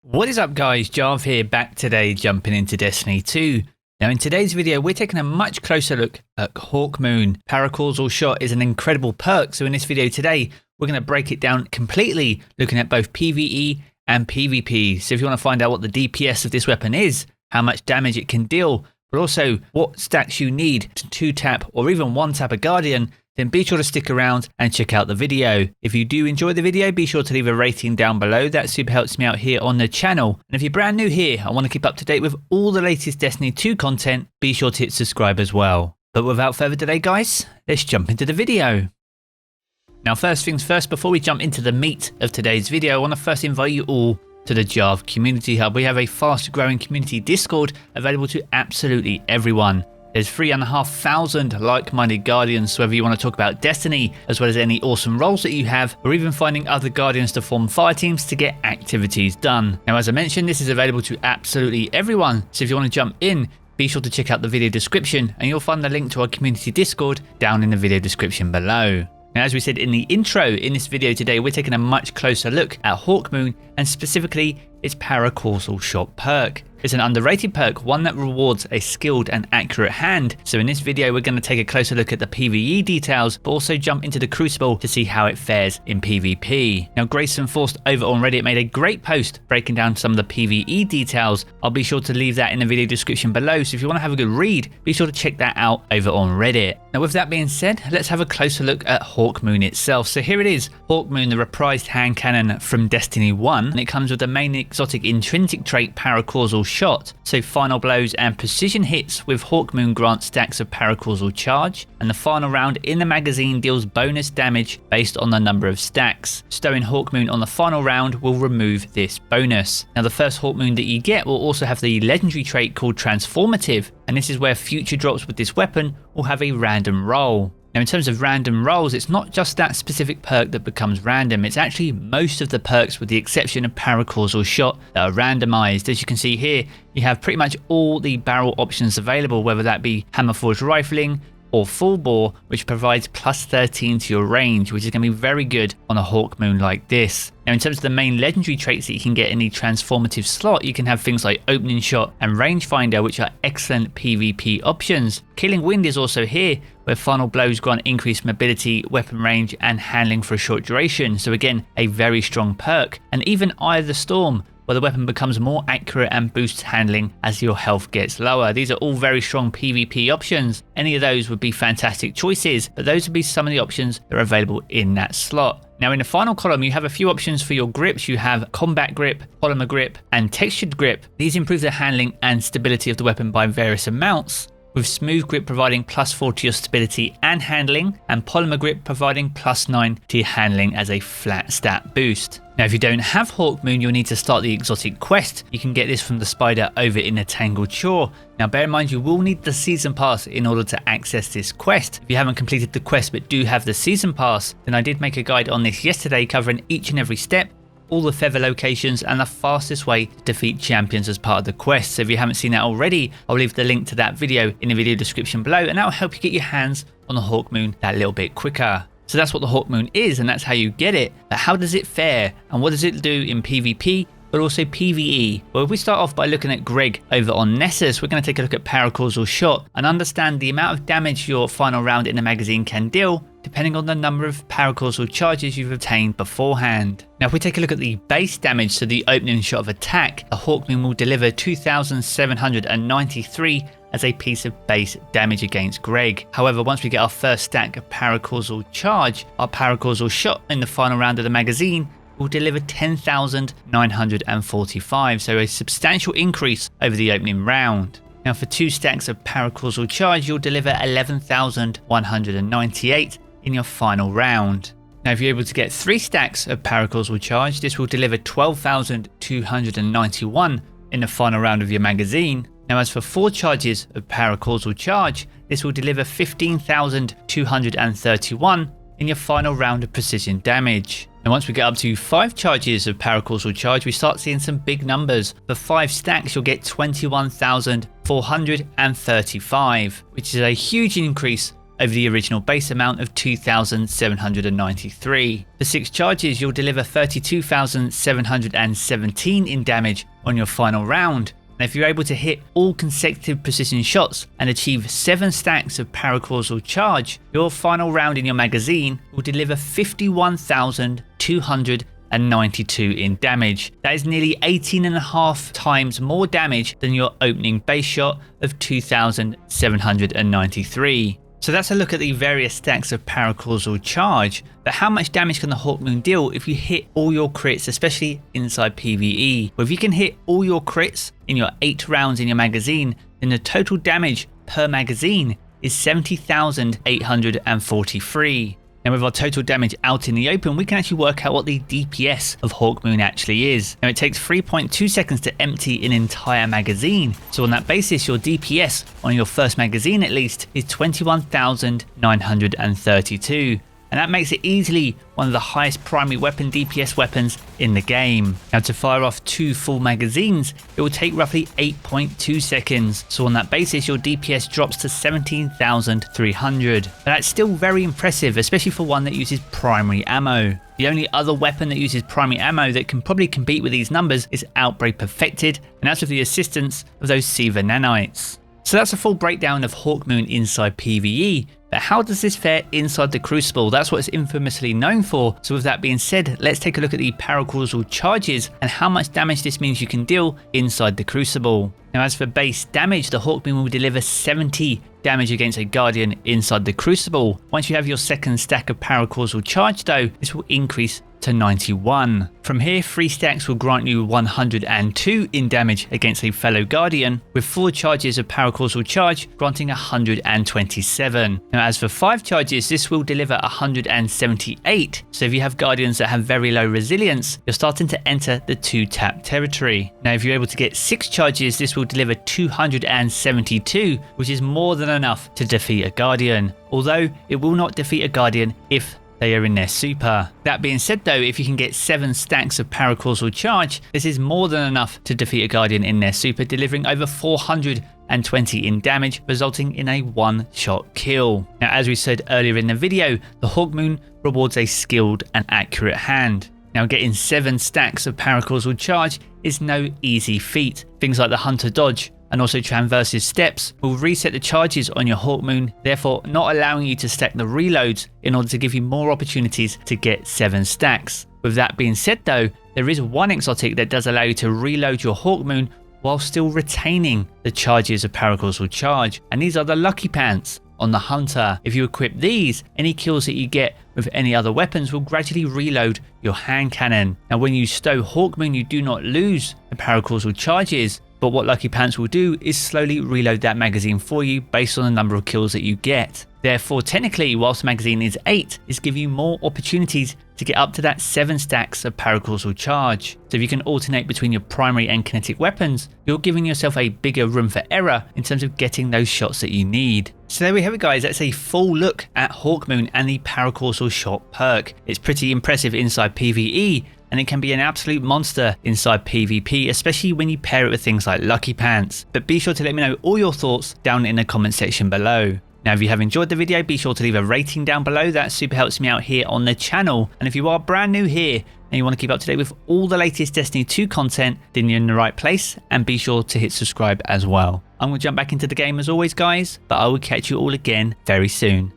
What is up guys, Jarv here, back today jumping into Destiny 2. Now in today's video we're taking a much closer look at Hawkmoon. Paracausal shot is an incredible perk, so in this video today we're going to break it down completely, looking at both PvE and PvP. So if you want to find out what the DPS of this weapon is, how much damage it can deal, but also what stacks you need to 2-tap or even 1-tap a Guardian, then be sure to stick around and check out the video. If you do enjoy the video, be sure to leave a rating down below. That super helps me out here on the channel. And if you're brand new here, I want to keep up to date with all the latest Destiny 2 content, be sure to hit subscribe as well. But without further delay guys, let's jump into the video. Now first things first, before we jump into the meat of today's video, I want to first invite you all to the Jarv Community Hub. We have a fast growing community Discord available to absolutely everyone. There's 3,500 like-minded Guardians, so whether you want to talk about Destiny, as well as any awesome roles that you have, or even finding other Guardians to form fire teams to get activities done. Now as I mentioned, this is available to absolutely everyone, so if you want to jump in, be sure to check out the video description and you'll find the link to our community Discord down in the video description below. Now as we said in the intro, in this video today we're taking a much closer look at Hawkmoon and specifically its Paracausal shot perk. It's an underrated perk, one that rewards a skilled and accurate hand. So in this video we're going to take a closer look at the PvE details, but also jump into the Crucible to see how it fares in PvP. Now Grayson Forced over on Reddit made a great post breaking down some of the PvE details. I'll be sure to leave that in the video description below, so if you want to have a good read, be sure to check that out over on Reddit. Now with that being said, let's have a closer look at Hawkmoon itself. So here it is, Hawkmoon, the reprised hand cannon from Destiny 1, and it comes with the main exotic intrinsic trait Paracausal shot. So final blows and precision hits with Hawkmoon grant stacks of Paracausal charge, and the final round in the magazine deals bonus damage based on the number of stacks. Stowing Hawkmoon on the final round will remove this bonus. Now the first Hawkmoon that you get will also have the legendary trait called Transformative, and this is where future drops with this weapon will have a random roll. Now in terms of random rolls, it's not just that specific perk that becomes random, it's actually most of the perks with the exception of Paracausal shot that are randomized. As you can see here, you have pretty much all the barrel options available, whether that be hammerforged rifling or full bore, which provides plus 13 to your range, which is going to be very good on a Hawkmoon like this. Now in terms of the main legendary traits that you can get in the transformative slot, you can have things like opening shot and rangefinder, which are excellent PvP options. Killing wind is also here, where final blows grant increased mobility, weapon range and handling for a short duration, so again a very strong perk. And even Eye of the Storm, where the weapon becomes more accurate and boosts handling as your health gets lower. These are all very strong PvP options. Any of those would be fantastic choices, but those would be some of the options that are available in that slot. Now in the final column you have a few options for your grips. You have combat grip, polymer grip and textured grip. These improve the handling and stability of the weapon by various amounts, with smooth grip providing +4 to your stability and handling, and polymer grip providing +9 to your handling as a flat stat boost. Now if you don't have Hawkmoon, you'll need to start the exotic quest. You can get this from the spider over in the Tangled Shore. Now bear in mind you will need the season pass in order to access this quest. If you haven't completed the quest but do have the season pass, then I did make a guide on this yesterday covering each and every step, all the feather locations and the fastest way to defeat champions as part of the quest. So if you haven't seen that already, I'll leave the link to that video in the video description below, and that will help you get your hands on the Hawkmoon that little bit quicker. So that's what the Hawkmoon is and that's how you get it, but how does it fare and what does it do in PvP but also PvE? Well, if we start off by looking at Greg over on Nessus, we're going to take a look at Paracausal shot and understand the amount of damage your final round in the magazine can deal depending on the number of Paracausal charges you've obtained beforehand. Now if we take a look at the base damage, so the opening shot of attack, the Hawkmoon will deliver 2,793 as a piece of base damage against Greg. However, once we get our first stack of Paracausal charge, our Paracausal shot in the final round of the magazine will deliver 10,945, so a substantial increase over the opening round. Now for 2 stacks of Paracausal charge, you'll deliver 11,198 in your final round. Now if you're able to get 3 stacks of Paracausal charge, this will deliver 12,291 in the final round of your magazine. Now as for 4 charges of Paracausal charge, this will deliver 15,231 in your final round of precision damage. And once we get up to 5 charges of Paracausal charge, we start seeing some big numbers. For 5 stacks you'll get 21,435, which is a huge increase over the original base amount of 2,793. For 6 charges, you'll deliver 32,717 in damage on your final round. And if you're able to hit all consecutive precision shots and achieve 7 stacks of Paracausal charge, your final round in your magazine will deliver 51,292 in damage. That is nearly 18.5 times more damage than your opening base shot of 2,793. So that's a look at the various stacks of Paracausal charge, but how much damage can the Hawkmoon deal if you hit all your crits, especially inside PvE? Well, if you can hit all your crits in your 8 rounds in your magazine, then the total damage per magazine is 70,843. Now with our total damage out in the open, we can actually work out what the DPS of Hawkmoon actually is. Now it takes 3.2 seconds to empty an entire magazine. So on that basis, your DPS on your first magazine at least is 21,932. And that makes it easily one of the highest primary weapon DPS weapons in the game. Now to fire off 2 full magazines, it will take roughly 8.2 seconds. So on that basis, your DPS drops to 17,300. But that's still very impressive, especially for one that uses primary ammo. The only other weapon that uses primary ammo that can probably compete with these numbers is Outbreak Perfected, and that's with the assistance of those Siva nanites. So that's a full breakdown of Hawkmoon inside PvE, but how does this fare inside the Crucible? That's what it's infamously known for. So with that being said, let's take a look at the Paracausal charges and how much damage this means you can deal inside the Crucible. Now as for base damage, the Hawkmoon will deliver 70 damage against a Guardian inside the Crucible. Once you have your second stack of Paracausal charge though, this will increase to 91. From here, 3 stacks will grant you 102 in damage against a fellow Guardian, with 4 charges of Paracausal charge granting 127. Now as for 5 charges, this will deliver 178. So if you have Guardians that have very low resilience, you're starting to enter the 2-tap territory. Now if you're able to get 6 charges, this will deliver 272, which is more than enough to defeat a Guardian, although it will not defeat a Guardian if they are in their super. That being said though, if you can get 7 stacks of Paracausal charge, this is more than enough to defeat a Guardian in their super, delivering over 420 in damage, resulting in a 1-shot kill. Now as we said earlier in the video, the Hawkmoon rewards a skilled and accurate hand. Now getting 7 stacks of Paracausal charge is no easy feat. Things like the Hunter Dodge and also Transversive Steps will reset the charges on your Hawkmoon, therefore not allowing you to stack the reloads in order to give you more opportunities to get 7 stacks. With that being said though, there is one exotic that does allow you to reload your Hawkmoon while still retaining the charges of Paracausal charge, and these are the Lucky Pants on the Hunter. If you equip these, any kills that you get with any other weapons will gradually reload your hand cannon. Now when you stow Hawkmoon, you do not lose the Paracausal charges, but what Lucky Pants will do is slowly reload that magazine for you based on the number of kills that you get. Therefore, technically, whilst the magazine is 8, it's giving you more opportunities to get up to that 7 stacks of Paracausal charge. So if you can alternate between your primary and kinetic weapons, you're giving yourself a bigger room for error in terms of getting those shots that you need. So there we have it guys, that's a full look at Hawkmoon and the Paracausal shot perk. It's pretty impressive inside PvE, and it can be an absolute monster inside PvP, especially when you pair it with things like Lucky Pants. But be sure to let me know all your thoughts down in the comment section below. Now if you have enjoyed the video, be sure to leave a rating down below, that super helps me out here on the channel. And if you are brand new here and you want to keep up to date with all the latest Destiny 2 content, then you're in the right place, and be sure to hit subscribe as well. I'm going to jump back into the game as always guys, but I will catch you all again very soon.